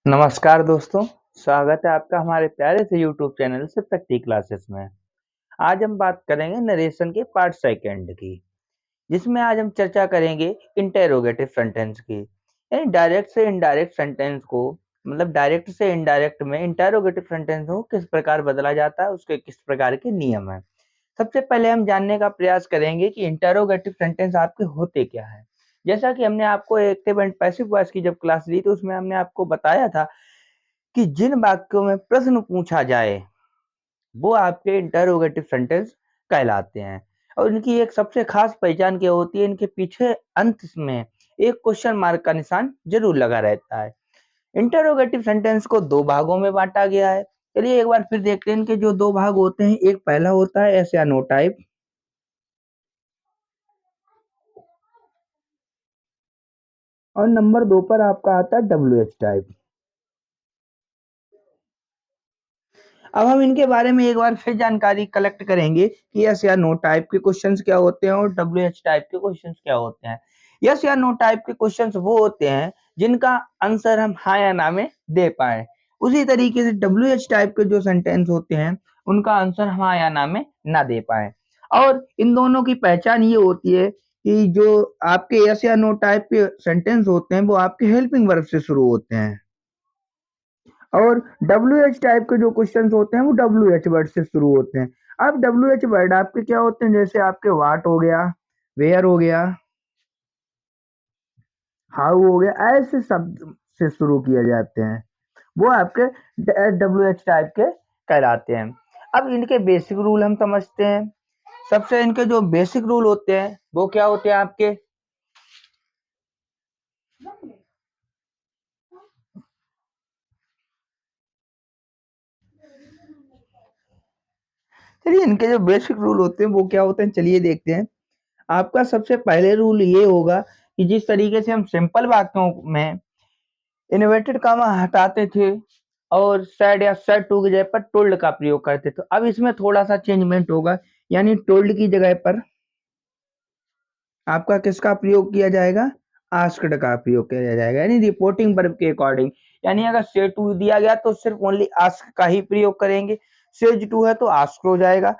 नमस्कार दोस्तों, स्वागत है आपका हमारे प्यारे से YouTube channel Shiv Shakti classes में। आज हम बात करेंगे नरेशन के पार्ट सेकंड की, जिसमें आज हम चर्चा करेंगे इंटेरोगेटिव सेंटेंस की। यानी डायरेक्ट से इनडायरेक्ट सेंटेंस को मतलब डायरेक्ट से इनडायरेक्ट में इंटेरोगेटिव सेंटेंस को किस प्रकार बदला जाता है, उसके किस प्रकार के नियम हैं। सबसे पहले हम जानने का प्रयास करेंगे कि इंटेरोगेटिव सेंटेंस आपके होते क्या हैं। जैसा कि हमने आपको एक्टिव एंड पैसिव वॉइस की जब क्लास ली तो उसमें हमने आपको बताया था कि जिन वाक्यों में प्रश्न पूछा जाए, वो आपके इंटरोगेटिव सेंटेंस कहलाते हैं। और इनकी एक सबसे खास पहचान क्या होती है, इनके पीछे अंत में एक क्वेश्चन मार्क का निशान ज़रूर लगा रहता है। इंटरोगेटिव सेंटेंस को 2 भागों में बाँटा गया है। चलिए एक बार फिर देखते हैं इनके जो 2 भाग होते हैं, एक पहला होता है येस या नो टाइप और नंबर 2 पर आपका आता है डब्ल्यूएच टाइप। अब हम इनके बारे में एक बार फिर जानकारी कलेक्ट करेंगे कि यस या नो टाइप के क्वेश्चंस क्या होते हैं और डब्ल्यूएच टाइप के क्वेश्चंस क्या होते हैं। यस या नो टाइप के क्वेश्चंस वो होते हैं जिनका आंसर हम हाँ या ना में दे पाए। उसी तरीके से डब्ल्यूएच टाइप के जो सेंटेंस होते हैं उनका आंसर हाँ या ना में ना दे पाए। और इन दोनों की पहचान ये होती है कि जो आपके यस या नो टाइप के सेंटेंस होते हैं वो आपके हेल्पिंग वर्ब से शुरू होते हैं और डब्ल्यूएच टाइप के जो क्वेश्चंस होते हैं वो डब्ल्यूएच वर्ड से शुरू होते हैं। अब डब्ल्यूएच वर्ड आपके क्या होते हैं, जैसे आपके व्हाट हो गया, वेयर हो गया, हाउ हो गया, ऐसे शब्द से शुरू किए जाते हैं, वो आपके डब्ल्यूएच टाइप के कहलाते हैं। अब इनके बेसिक रूल हम समझते हैं। सबसे इनके जो बेसिक रूल होते हैं वो क्या होते हैं आपके। चलिए इनके जो बेसिक रूल होते हैं वो क्या होते हैं, चलिए देखते हैं। आपका सबसे पहले रूल ये होगा कि जिस तरीके से हम सिंपल वाक्यों में इन्वर्टेड कॉमा हटाते थे और सैड या सैड टू की जगह पर टोल्ड का प्रयोग करते थे, अब इसमें थोड़ा सा चेंजमेंट होगा। यानी टोल्ड की जगह पर आपका किसका प्रयोग किया जाएगा, आस्क्ड का प्रयोग किया जाएगा, यानी रिपोर्टिंग वर्ब के अकॉर्डिंग। यानी अगर से टू दिया गया तो सिर्फ ओनली आस्क का ही प्रयोग करेंगे, सेज टू है तो आस्क्ड हो जाएगा,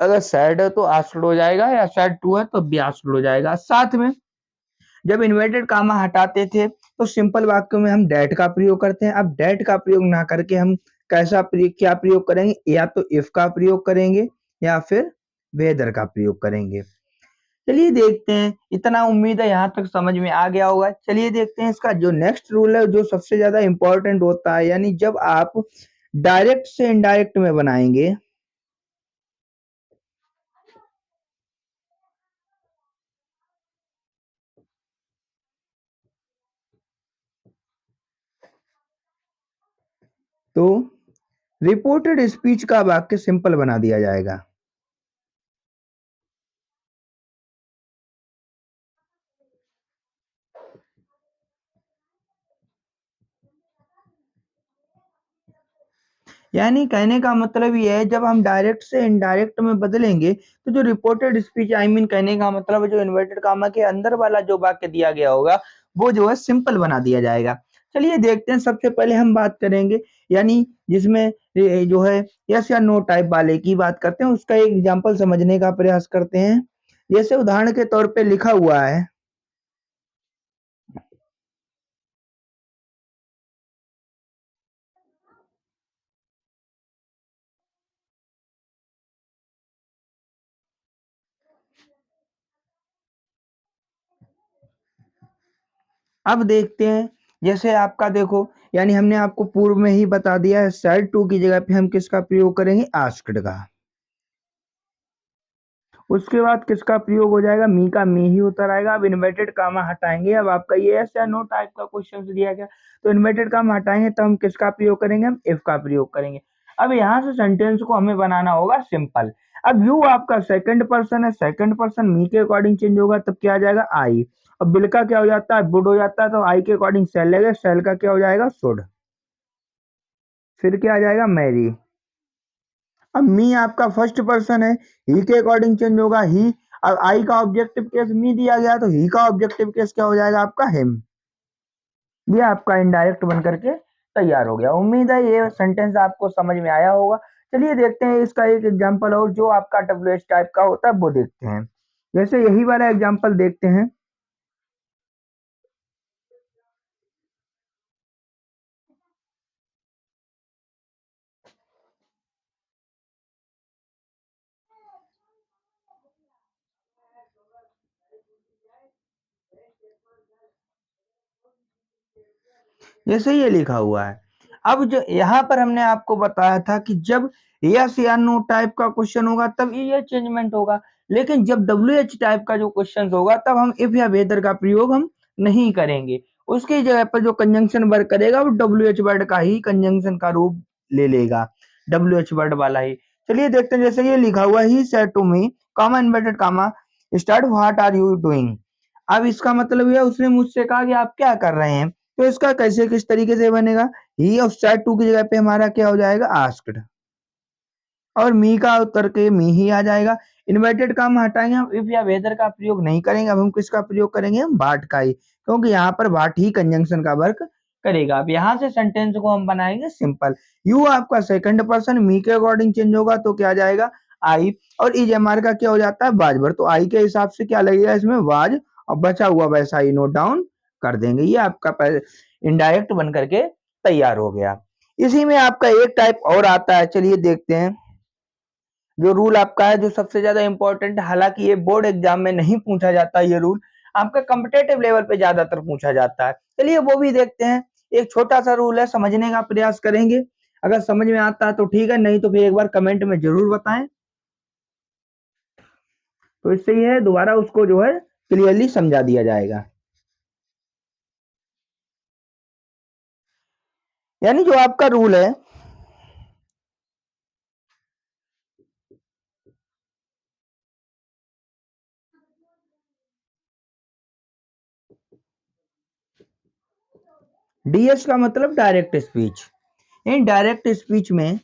अगर सैड है तो आस्क्ड हो जाएगा, या सैड टू है तो भी आस्क्ड हो जाएगा। साथ में जब इन्वर्टेड कामा हटाते थे तो सिंपल वाक्यों में हम दैट का प्रयोग करते हैं। अब दैट का प्रयोग ना करके हम क्या प्रयोग करेंगे, या तो इफ का प्रयोग करेंगे या फिर वेदर का प्रयोग करेंगे। चलिए देखते हैं, इतना उम्मीद है यहाँ तक समझ में आ गया होगा। चलिए देखते हैं इसका जो नेक्स्ट रूल है जो सबसे ज्यादा इंपॉर्टेंट होता है, यानी जब आप डायरेक्ट से इनडायरेक्ट में बनाएंगे तो रिपोर्टेड स्पीच का वाक्य सिंपल बना दिया जाएगा। यानी कहने का मतलब ये है, जब हम डायरेक्ट से इनडायरेक्ट में बदलेंगे तो जो रिपोर्टेड स्पीच आई मीन कहने का मतलब है जो इन्वर्टेड कॉमा के अंदर वाला जो वाक्य दिया गया होगा वो जो है सिंपल बना दिया जाएगा। चलिए देखते हैं, सबसे पहले हम बात करेंगे यानी जिसमें जो है यस या नो टाइप वाले की बात करते हैं, उसका एक एग्जांपल समझने का प्रयास करते हैं। जैसे उदाहरण के तौर पे लिखा हुआ है, अब देखते हैं जैसे आपका देखो, यानी हमने आपको पूर्व में ही बता दिया है, सैड टू की जगह पे हम किसका प्रयोग करेंगे, आस्क्ड का। उसके बाद किसका प्रयोग हो जाएगा, मी का मी ही उतर आएगा। अब इन्वर्टेड कामा हटाएंगे, अब आपका ये यस या नो टाइप का क्वेश्चन दिया गया तो इन्वर्टेड कामा हटाएंगे तो हम किसका प्रयोग करेंगे, हम इफ का प्रयोग करेंगे। अब यहाँ से सेंटेंस को हमें बनाना होगा सिंपल। अब यू आपका सेकंड पर्सन है, सेकंड पर्सन मी के अकॉर्डिंग चेंज होगा तब क्या आ जाएगा, आई। अब बिल का क्या हो जाता है, वुड हो जाता है, तो आई के अकॉर्डिंग सेल लगेगा, सेल का क्या हो जाएगा, शुड। फिर क्या आ जाएगा, मैरी। अब मी आपका फर्स्ट पर्सन है, ही के अकॉर्डिंग चेंज होगा, ही। अब आई का ऑब्जेक्टिव केस मी दिया गया तो ही का ऑब्जेक्टिव केस क्या हो जाएगा आपका, हिम। ये आपका इनडायरेक्ट बन करके तैयार हो गया। उम्मीद है ये सेंटेंस आपको समझ में आया होगा। चलिए देखते हैं इसका एक एग्जांपल और जो आपका डब्ल्यूएच टाइप का होता है वो देखते हैं। जैसे यही वाला एग्जांपल देखते हैं। जैसे ये लिखा हुआ है। अब जो यहाँ पर हमने आपको बताया था कि जब यस या नो टाइप का क्वेश्चन होगा तब ये चेंजमेंट होगा, लेकिन जब डब्ल्यू एच टाइप का जो क्वेश्चन होगा तब हम इफ या वेदर का प्रयोग हम नहीं करेंगे। उसकी जगह पर जो कंजंक्शन वर्ड करेगा वो डब्ल्यू एच वर्ड का ही कंजंक्शन का रूप ले लेगा, डब्ल्यू एच वर्ड वाला ही। चलिए देखते हैं। जैसे ये लिखा हुआ he said to me comma inverted comma start what are you doing. अब इसका मतलब यह उसने मुझसे कहा कि आप क्या कर रहे हैं। तो इसका कैसे किस तरीके से बनेगा, ही और स्टार्ट टू की जगह पे हमारा क्या हो जाएगा, आस्क्ड, और मी का उत्तर के मी ही आ जाएगा। इन्वर्टेड का हम हटाएंगे, हम इफ या वेदर का प्रयोग नहीं करेंगे। अब हम किसका प्रयोग करेंगे, हम बाट का ही, क्योंकि यहाँ पर बाट ही कंजंक्शन का वर्क करेगा। अब यहाँ से सेंटेंस को हम बनाएंगे सिंपल। यू आपका सेकंड पर्सन मी के अकॉर्डिंग चेंज होगा तो क्या जाएगा, आई, और इज हमारे का क्या हो जाता है, बाज भर, तो आई के हिसाब से क्या लगेगा इसमें, वाज, और बचा हुआ वैसा ही नोट डाउन कर देंगे। ये आपका इनडायरेक्ट बन करके तैयार हो गया। इसी में आपका एक टाइप और आता है, चलिए देखते हैं। जो रूल आपका है जो सबसे ज्यादा इंपॉर्टेंट, हालांकि ये बोर्ड एग्जाम में नहीं पूछा जाता, ये रूल आपका कम्पिटेटिव लेवल पे ज्यादातर पूछा जाता है। चलिए वो भी देखते हैं। एक छोटा सा रूल है, समझने का प्रयास करेंगे। अगर समझ में आता है तो ठीक है, नहीं तो फिर एक बार कमेंट में जरूर बताएं। तो इससे ये है दोबारा उसको जो है क्लियरली समझा दिया जाएगा। यानी जो आपका रूल है, डीएस का मतलब direct speech. In direct speech में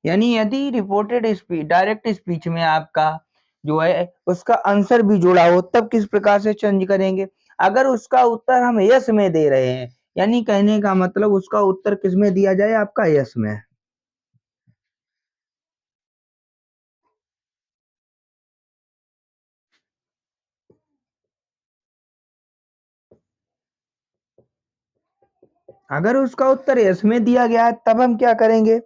यानी यदि रिपोर्टेड स्पीच डायरेक्ट स्पीच में आपका जो है उसका आंसर भी जुड़ा हो तब किस प्रकार से चेंज करेंगे। अगर उसका उत्तर हम यस में दे रहे हैं, यानी कहने का मतलब उसका उत्तर किस में दिया जाए, आपका यस में। अगर उसका उत्तर यस में दिया गया है तब हम क्या करेंगे,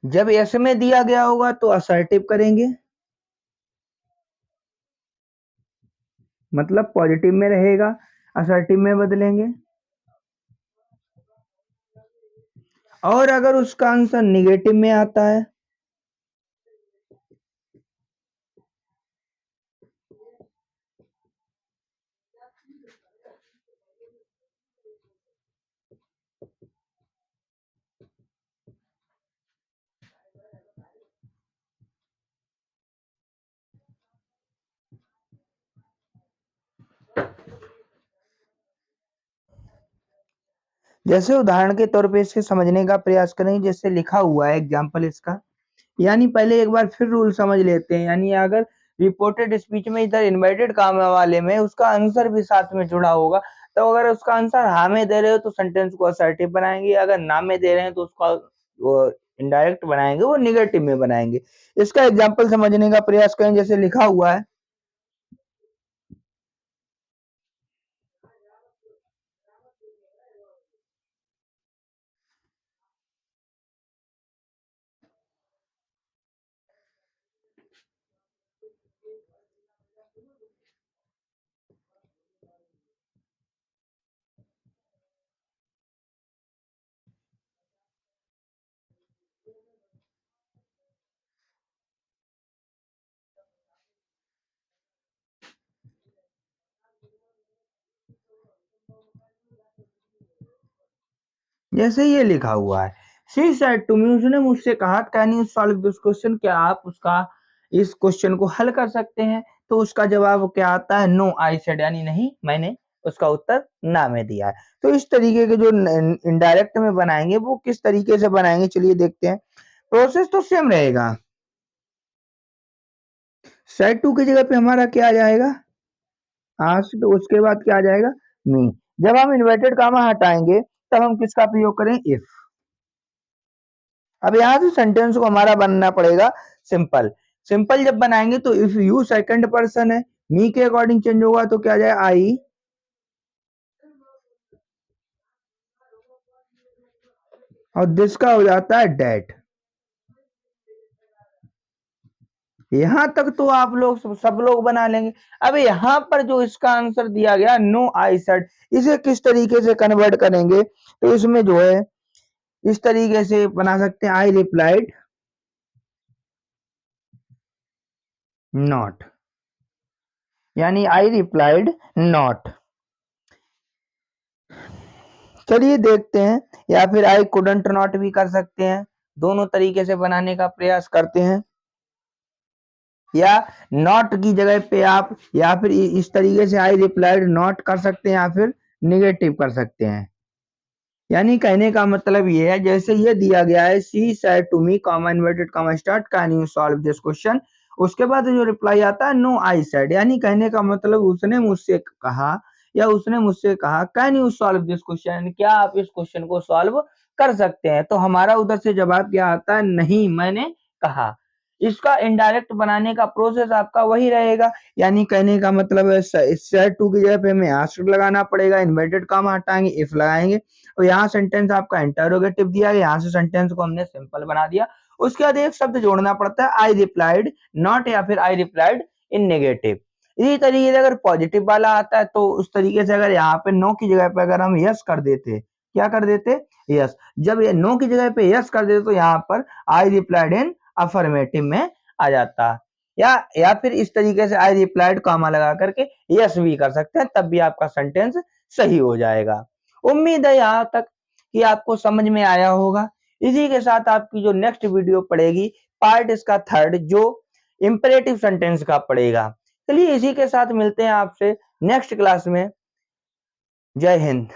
जब यस में दिया गया होगा तो असर्टिव करेंगे, मतलब पॉजिटिव में रहेगा, असर्टिव में बदलेंगे। और अगर उसका आंसर निगेटिव में आता है, जैसे उदाहरण के तौर पे इसे समझने का प्रयास करें। जैसे लिखा हुआ है एग्जाम्पल इसका, यानी पहले एक बार फिर रूल समझ लेते हैं। यानी अगर रिपोर्टेड स्पीच में इधर इन्वर्टेड कॉमा वाले में उसका आंसर भी साथ में जुड़ा होगा, तो अगर उसका आंसर हाँ में दे रहे हो तो सेंटेंस को असर्टिव बनाएंगे, अगर ना में दे रहे हैं तो उसका वो इनडायरेक्ट बनाएंगे, वो निगेटिव में बनाएंगे। इसका एग्जाम्पल समझने का प्रयास करें। जैसे लिखा हुआ है, जैसे ये लिखा हुआ है, शी सेड टू मी, उसने मुझसे कहा, can you solve this question, क्या आप उसका इस क्वेश्चन को हल कर सकते हैं। तो उसका जवाब क्या आता है, नो आई सेड, यानी नहीं मैंने उसका उत्तर ना में दिया है। तो इस तरीके के जो इनडायरेक्ट में बनाएंगे वो किस तरीके से बनाएंगे, चलिए देखते हैं। प्रोसेस तो सेम रहेगा। सेट टू की जगह पे हमारा क्या आ जाएगा, आस्क्ड, उसके बाद क्या आ जाएगा, मी। जब हम इन्वर्टेड कामा हटाएंगे तब हम किसका प्रयोग करें, इफ। अब यहां से सेंटेंस को हमारा बनना पड़ेगा सिंपल। सिंपल जब बनाएंगे तो इफ यू सेकंड पर्सन है, मी के अकॉर्डिंग चेंज होगा तो क्या आ जाए, आई, और दिस का हो जाता है डेट। यहां तक तो आप लोग सब लोग बना लेंगे। अब यहां पर जो इसका आंसर दिया गया नो आई सेड, इसे किस तरीके से कन्वर्ट करेंगे, तो इसमें जो है इस तरीके से बना सकते हैं, आई रिप्लाइड नॉट, यानी आई रिप्लाइड नॉट। चलिए देखते हैं, या फिर आई कुडंट नॉट भी कर सकते हैं। दोनों तरीके से बनाने का प्रयास करते हैं, या नॉट की जगह पे आप या फिर इस तरीके से आई रिप्लाइड नॉट कर सकते हैं, या फिर निगेटिव कर सकते हैं। यानी कहने का मतलब ये है, जैसे ये दिया गया है, she said to me comma inverted comma start can you solve this question, उसके बाद जो रिप्लाई आता है नो आई सेड, यानी कहने का मतलब उसने मुझसे कहा, या उसने मुझसे कहा can you solve this question, क्या आप इस क्वेश्चन को सॉल्व कर सकते हैं। तो हमारा उधर से जवाब क्या आता है, नहीं मैंने कहा। इसका इनडायरेक्ट बनाने का प्रोसेस आपका वही रहेगा, यानी कहने का मतलब है सेड टू की जगह पे हमें आस्क्ड लगाना पड़ेगा, इन्वर्टेड कॉमा हटाएंगे, इफ लगाएंगे, और यहाँ सेंटेंस आपका इंटरोगेटिव दिया गया, यहाँ से सेंटेंस को हमने सिंपल बना दिया। उसके बाद एक शब्द जोड़ना पड़ता है, आई रिप्लाइड नॉट, या फिर आई रिप्लाइड इन नेगेटिव। इसी तरीके से अगर पॉजिटिव वाला आता है तो उस तरीके से अगर यहाँ पे नो की जगह पे अगर हम यस कर देते, क्या कर देते, यस, जब ये नो की जगह पे यस कर देते तो यहाँ पर आई रिप्लाइड इन अफर्मेटिव में आ जाता। या फिर इस तरीके से आई रिप्लाइड कॉमा लगा करके यस भी कर सकते हैं, तब भी आपका सेंटेंस सही हो जाएगा। उम्मीद है यहाँ तक कि आपको समझ में आया होगा। इसी के साथ आपकी जो नेक्स्ट वीडियो पड़ेगी, पार्ट इसका थर्ड, जो इंपेरेटिव सेंटेंस का पड़ेगा। चलिए इसी के साथ मिलते हैं आपसे नेक्स्ट क्लास में। जय हिंद।